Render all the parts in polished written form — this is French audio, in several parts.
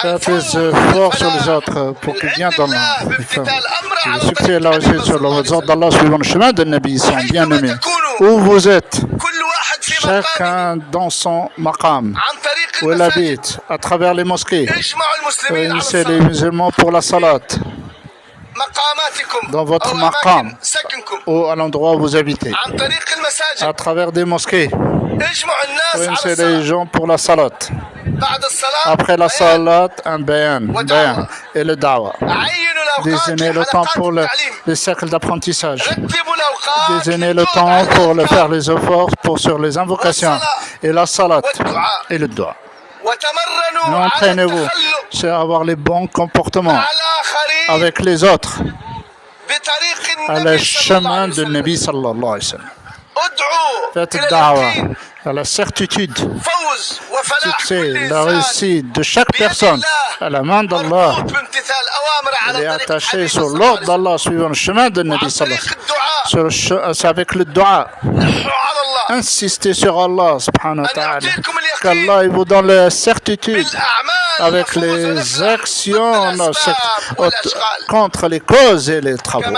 Faites les efforts sur les autres pour qu'ils viennent dans le succès et la réussite sur le ordre d'Allah suivant le chemin de Nabi, sont bien aimés. Où vous êtes, chacun dans son maqam, où il habite, à travers les mosquées. Réunissez les musulmans pour la salat. Dans votre maqam, ou à l'endroit où vous habitez, à travers des mosquées. Réunissez les gens pour la salat. Après la salat, un bayan et le da'wah. Désignez le temps pour les cercles d'apprentissage. Désignez le temps pour faire les efforts sur les invocations et la salat et le dua. Entraînez-vous c'est avoir les bons comportements avec les autres à le chemin de Nabi sallallahu alayhi wa sallam. Faites da'wah à la certitude, succès, la réussite de chaque personne à la main d'Allah. Elle est attachée sur l'ordre d'Allah suivant le chemin de Nabi sallallahu alayhi wa sallam. C'est avec le dua. Insistez sur Allah subhanahu wa ta'ala. Qu'Allah vous donne la certitude avec les actions contre les causes et les travaux.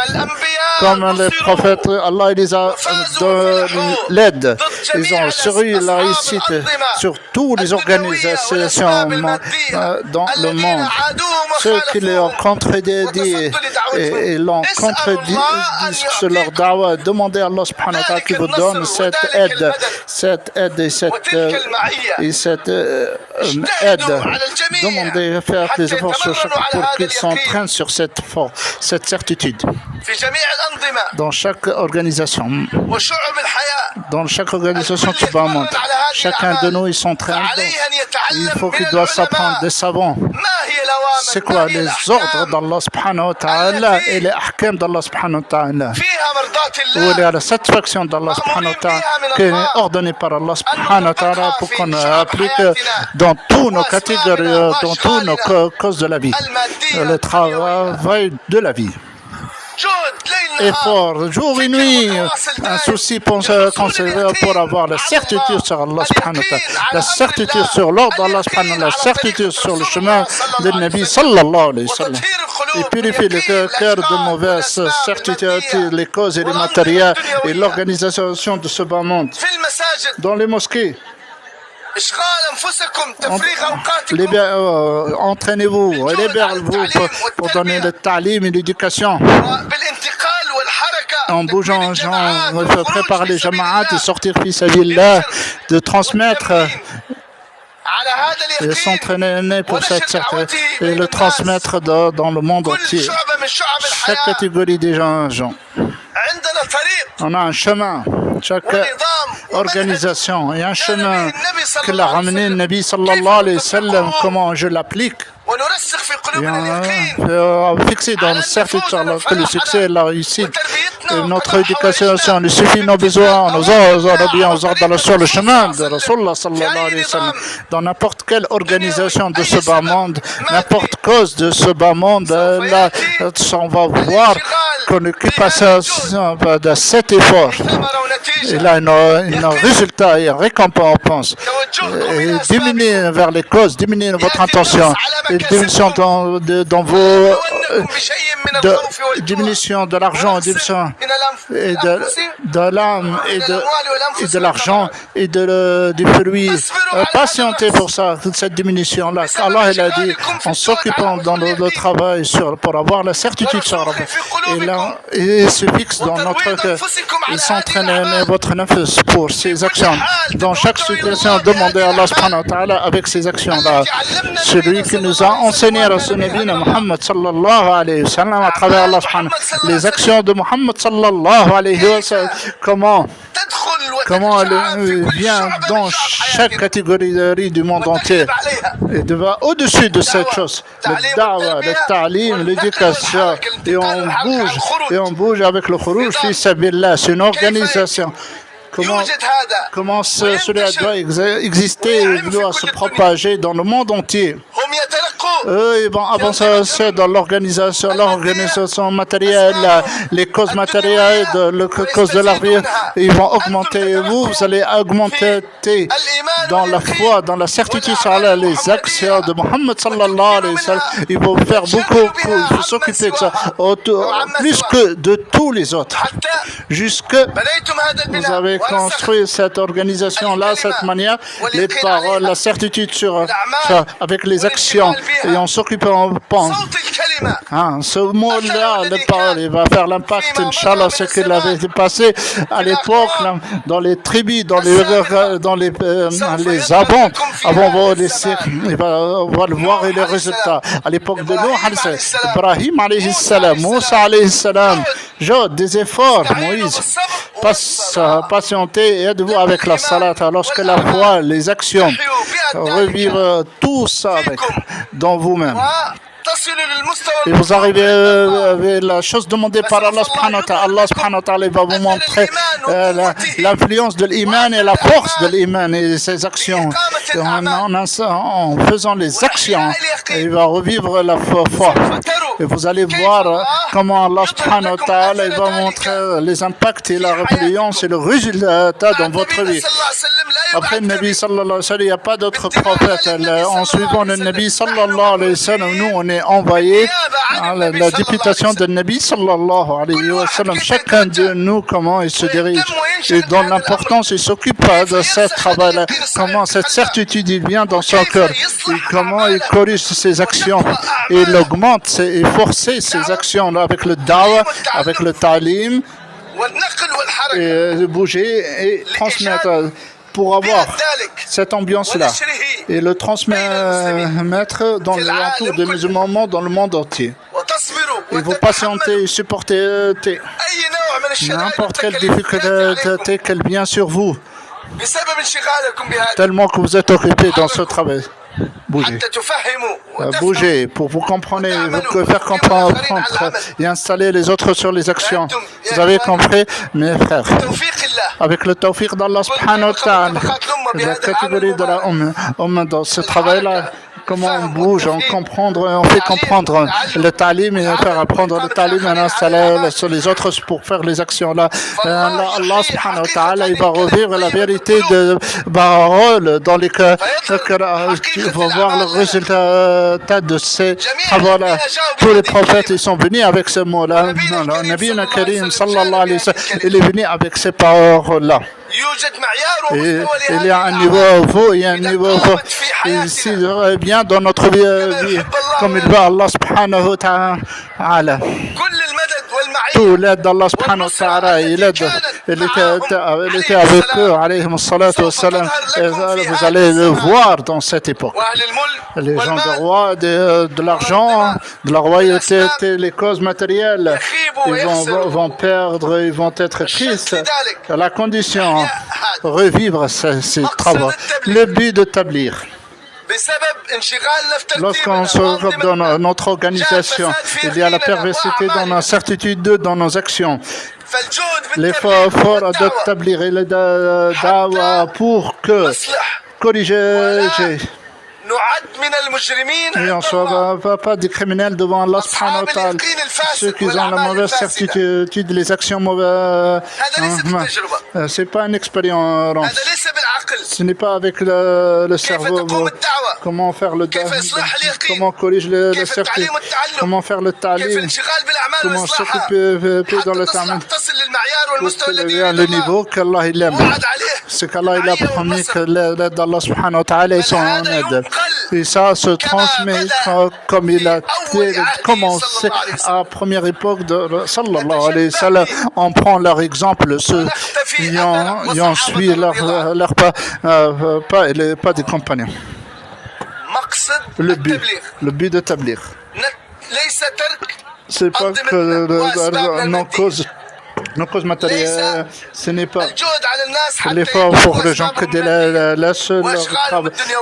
Comme les prophètes, Allah les a donné l'aide. Ils ont assuré la réussite sur toutes les organisations dans le monde. Ceux qui l'ont contredit et l'ont contredit sur leur da'wah, demandez à Allah subhanahu wa ta'ala qui vous donne cette aide et cette aide. Demandez à faire des efforts sur chaque pour qu'ils s'entraînent sur cette certitude. Dans chaque organisation, du bas monde, chacun de nous, il s'entraîne. Il faut qu'il doit s'apprendre des savants. C'est quoi les ordres d'Allah subhanahu wa ta'ala et les ahkam d'Allah subhanahu wa ta'ala? Où il y a la satisfaction d'Allah subhanahu wa ta'ala qui est ordonnée par Allah subhanahu wa ta'ala pour qu'on applique dans toutes nos catégories, dans toutes nos causes de la vie, le travail de la vie. Effort, jour et nuit, un souci pour avoir la certitude sur Allah subhanahu wa ta'ala, la certitude sur l'ordre d'Allah subhanahu wa ta'ala, la certitude sur le chemin de Nabi sallallahu alayhi wa sallam. Et purifier le cœur de mauvaises certitudes, les causes et les matériels et l'organisation de ce bas monde. Dans les mosquées, entraînez-vous et libérez-vous pour donner le ta'lim et l'éducation. En bougeant, il faut préparer les jama'at et sortir fils sabilillah, de transmettre et s'entraîner pour cette certitude et le transmettre dans le monde entier. Chaque catégorie des gens. On a un chemin, chaque organisation et un chemin que l'a ramené le Nabi sallallahu alayhi wa sallam, comment je l'applique. Fixé dans le certitude que le succès et la réussite et notre éducation, il suffit nos besoins, nos ordres sur le chemin de Rasulullah sallallahu alayhi wa sallam. Dans n'importe quelle organisation de ce bas monde, n'importe cause de ce bas monde, là, on va voir qu'on passe de cet effort. Il a un résultat et une récompense. Et diminuez vers les causes, diminuez votre intention. Et diminution dans vos diminution de l'argent, diminution et de l'âme et de l'argent et du fruit. Patientez pour ça, cette diminution-là. Allah il a dit en s'occupant dans le travail pour avoir la certitude sur Allah. Et là, il se fixe dans notre cœur. Il s'entraîne votre nafs pour ces actions. Dans chaque situation, demandez à Allah subhanahu wa ta'ala avec ces actions-là. Celui qui nous a enseigné Rasul Nabi Muhammad sallallahu alayhi wa sallam à travers Allah subhanahu wa ta'ala. Les actions de Muhammad sallallahu alayhi wa sallam. Comment elle vient dans chaque catégorie du monde entier et va au-dessus de cette chose. Le da'wah, le ta'lim, l'éducation. Et on bouge avec le khuruj fi sabilillah. C'est une organisation. Comment cela doit exister et doit se propager dans le monde entier. eux, ils vont avancer dans l'organisation matérielle, les causes matérielles, les causes de la vie. Ils vont augmenter. Vous allez augmenter dans la foi, dans la certitude sur les actions de Mohammed sallallahu alayhi wa sallam. Ils vont faire beaucoup pour s'occuper de ça, plus que de tous les autres. Jusque vous avez construit cette organisation-là, cette manière, les paroles, la certitude sur avec les actions, et on s'occupe, on pense. Ce mot-là, le parole, il va faire l'impact, Inch'Allah, ce qu'il avait passé à l'époque, dans les tribus, dans les avant on va le voir et les résultats. À l'époque de Nuh, Ibrahim alayhi salam, Moussa alayhi salam, des efforts, Moïse, patientez et êtes-vous avec la salat, lorsque la foi, les actions, revivre tout ça dans vous-même. Et vous arrivez à la chose demandée par Allah subhanahu wa ta'ala. Allah subhanahu wa ta'ala va vous montrer l'influence de l'iman et la force de l'iman et ses actions. En faisant les actions, il va revivre la foi. Et vous allez voir comment Allah subhanahu wa ta'ala va montrer les impacts et la influence et le résultat dans votre vie. Après le Nabi sallallahu alayhi wa sallam, il n'y a pas d'autre prophète. En suivant le Nabi sallallahu alayhi wa sallam, nous on est envoyés à la députation de Nabi sallallahu alayhi wa sallam. Chacun de nous, comment il se dirige et dans l'importance, il s'occupe de ce travail, comment cette certitude il vient dans son cœur et comment il corrige ses actions et il augmente et force ses actions avec le da'wah, avec le ta'lim et bouger et transmettre pour avoir cette ambiance-là et le transmettre dans l'entour des musulmans dans le monde entier. Et vous patientez et supportez n'importe quelle difficulté qu'elle vient sur vous, tellement que vous êtes occupé dans ce travail. Bougez pour vous comprendre, vous faire comprendre et installer les autres sur les actions. Vous avez compris, mes frères, avec le tawfiq d'Allah subhanahu wa ta'ala, la catégorie de la dans ce travail-là, comment on bouge, on fait comprendre le talim et faire apprendre le talim et installer sur les autres pour faire les actions là. Allah subhanahu wa ta'ala, il va revivre la vérité de parole dans les cœurs. Tu vas voir le résultat de ces travaux-là. Tous les prophètes, ils sont venus avec ce mot-là. Le Nabi Karim sallallahu alayhi wa sallam, il est venu avec ces paroles-là. Et il y a un niveau faux, il y a un niveau faux. Ici, bien dans notre vie, comme il veut Allah subhanahu wa ta'ala. Tout l'aide d'Allah subhanahu wa ta'ala, il était avec eux, alayhi salatu wa salam. Et vous allez le voir dans cette époque. Les gens de roi, de l'argent, de la royauté, les causes matérielles, ils vont perdre, ils vont être tristes. La condition, revivre ces travaux. Le but d'établir. Lorsqu'on s'occupe de notre organisation, il y a la perversité dans l'incertitude dans nos actions. L'effort d'établir le dawa pour que corriger. Et on ne soit pas des criminels devant Allah subhanahu wa ta'ala. Ceux qui ont la mauvaise certitude, les actions mauvaises, ce n'est pas une expérience. Ce n'est pas avec le cerveau. Comment faire le dawa, comment corriger le cercle, comment faire le talim, comment s'occuper dans le talim. Le niveau qu'Allah il aime. C'est qu'Allah il a promis que l'aide d'Allah subhanahu wa ta'ala est son aide. Et ça se transmet comme il a commencé à la première époque de sallallahu alayhi wa sallam. On prend leur exemple, ceux qui ont suivi leur pas des compagnons. Le but d'établir. C'est pas que nos causes matérielles, ce n'est pas l'effort pour les gens que laissent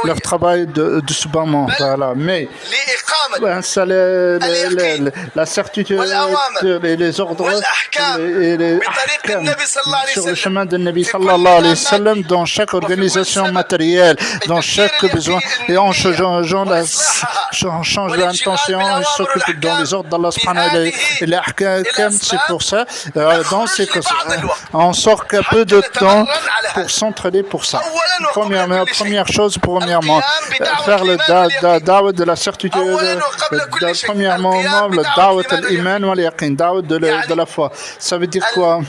leur travail de ce moment. Voilà. Mais la certitude et les ordres et les ahkam sur le chemin de Nabi sallallahu alayhi wa sallam dans chaque organisation matérielle, dans chaque besoin, et on change l'intention, on s'occupe dans les ordres d'Allah subhanahu wa ta'ala et les ahkam. C'est pour ça, dans ces cas, on sort qu'un peu de temps pour s'entraider pour ça. Première chose, faire le da'wah de la certitude, premièrement, le da'wah al-iman wa al-yaqin, da'wah de la foi. Ça veut dire quoi?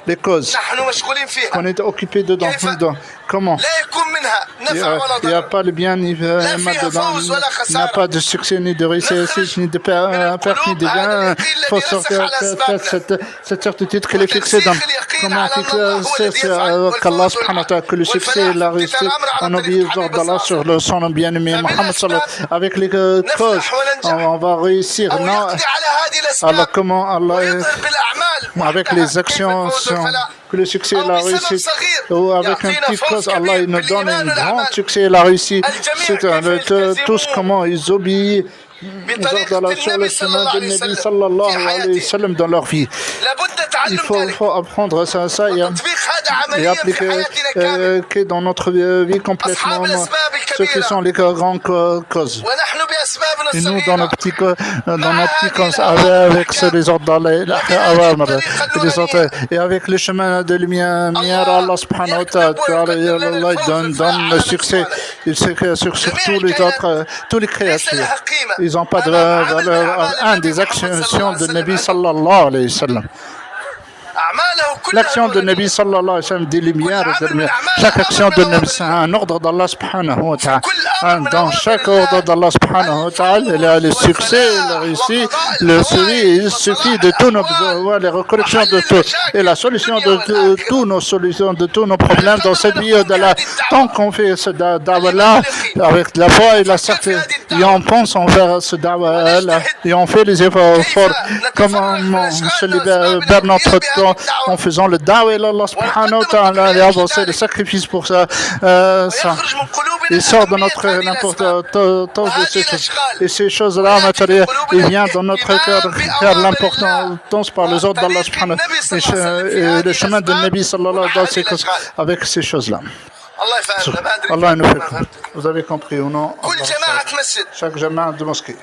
Les causes qu'on est occupé dedans. Comment? Il n'y a pas le bien ni le mal dedans. Il n'y a pas de succès ni de réussite, ni de perte ni de gain. Il faut sortir cette certitude qu'elle est fixée dans. Comment fixer qu'Allah subhanahu wa ta'ala, que le succès et la réussite en obéissant d'Allah sur le son bien-aimé Muhammad sallallahu alayhi wa sallam. Avec les causes, on va réussir. Non. Alors comment Allah, avec les actions, que le succès et la réussite, ou avec un petit cause, Allah il nous donne un grand succès et la réussite. C'est tous comment ils obéissent sur le chemin de Nabi sallallahu alayhi wa sallam dans leur vie. Il faut apprendre ça et appliquer dans notre vie complètement ce qui sont les grandes causes. Et nous, dans nos petits causes, avec les ordres et avec le chemin de lumière, Allah subhanahu wa ta'ala, Allah donne le succès. Il sait que sur tous les autres, tous les créatures, ils n'ont pas de valeur. Un des actions de Nabi sallallahu alayhi wa sallam. L'action de Nabi sallallahu alayhi wa sallam des lumières. Chaque action de Nabi, c'est un ordre d'Allah subhanahu wa ta'ala. Dans chaque ordre d'Allah subhanahu wa ta'ala, il y a le succès, la réussite, il suffit de tous nos besoins, les recollections de tout, et la solution de tous nos solutions, de tous nos problèmes dans cette vie au-delà. Tant qu'on fait ce da'wah-là, avec la foi et la certitude, et on pense envers ce da'wah-là, et on fait les efforts forts, comment on se libère notre temps, en faisant le da'wah et Allah subhanahu wa ta'ala et avancer le sacrifice pour ça, il sort de notre importance de ces choses. Et ces choses-là matérielles, il vient dans notre cœur l'importance par les ordres d'Allah subhanahu wa ta'ala et le chemin de Nabi sallallahu alayhi wa sallam avec ces choses-là. Allah nous fait. Vous avez compris ou non? Chaque jama'a de mosquée.